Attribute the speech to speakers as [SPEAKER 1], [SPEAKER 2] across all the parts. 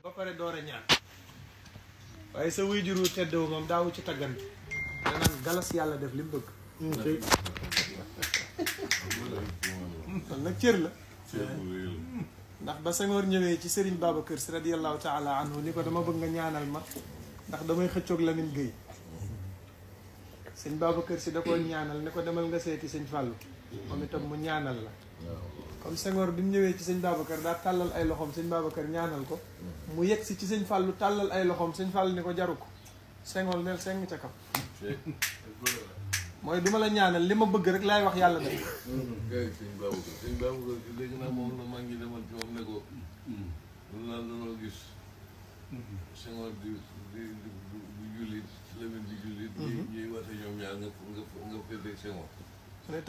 [SPEAKER 1] ba pare door a ñaan waaye sa waajur wu tedd moom daawu ci taggante danaan galas yàlla def li mu bëgg kon nag cër la ndax ba Senghor ñëwee ci Serigne Babacar Sy radiyallahu taala anhu ni ko dama bëgg nga ñaanal ma ndax damay xëccoog Lamine Gueye sëñ Babacar Sy da ko ñaanal ne ko demal nga seeti sëñ Fallou moom itam mu ñaanal la comme Senghor bi mu ñëwee ci sëñ Babacar daa tàllal ay loxoom sëñ Babacar ñaanal ko mu yegg si ci sëñ Fallou tàllal ay loxoom sëñ Fallou ni ko jaru ko Senghor neel seng ca kaw mooy duma la ñaanal li ma bëgg rek laay wax yàlla def
[SPEAKER 2] sëñ Babacar léegi nag moom la maa ngi demal ci moom ne ko mun naa danoo gis Senghor di jullit Lamine di jullit ñuy wate ñoom ñaar nga féete Senghor
[SPEAKER 1] mu ne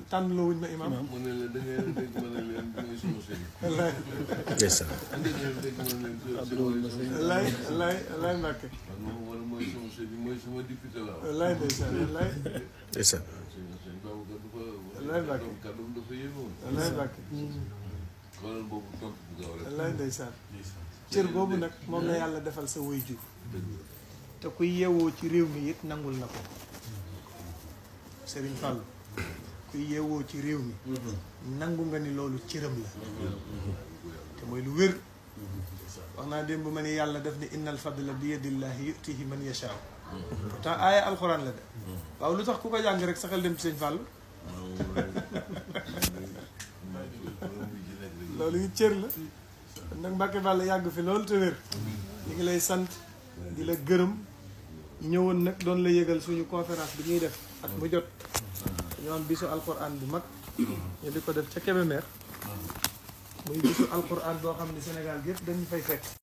[SPEAKER 1] tànnloo wuñ ma imam
[SPEAKER 2] mu ne leen da ngeen dégg ma ne leen mooy sama sëñ
[SPEAKER 1] wallaay
[SPEAKER 2] dégg ma ne leen
[SPEAKER 1] wallaay Mbàkke
[SPEAKER 2] man mooy sama sëñ mooy sama député la
[SPEAKER 1] wallaay ndeysaan wallaay
[SPEAKER 2] sëñ Babacar dafa
[SPEAKER 1] wallaay Mbàkke
[SPEAKER 2] kàddoom dafa yéemoon
[SPEAKER 1] wallaay Mbàkke
[SPEAKER 2] xoolal boobu tontu bu gaaw rek
[SPEAKER 1] wallaay ndeysaan cër boobu nag moom la yàlla defal sa waajur te kuy yeewoo ci réew mi it nangul na ko Serigne Fallou kuy yeewoo ci réew mi nangu nga ni loolu cëram la te mooy lu wér wax naa démb ma ni yàlla def ni innal fadla bi yadillahi yutihi man yashaa pourtant aaya alxuraan la de waaw lu tax ku ko jàng rek sa xel dem ci sëñ Fallou loolu it cër la kon nag Mbàkke Balla yàgg fi loolu te wér ñu ngi lay sant di la gërëm ñëwoon nag doon la yëgal suñu conférence bi ñuy def at mu jot dañoo am bisu alquran bu mag ñu di ko def ca Kébémer muy bisu alquran boo xam ne Sénégal gépp dañu fay fekk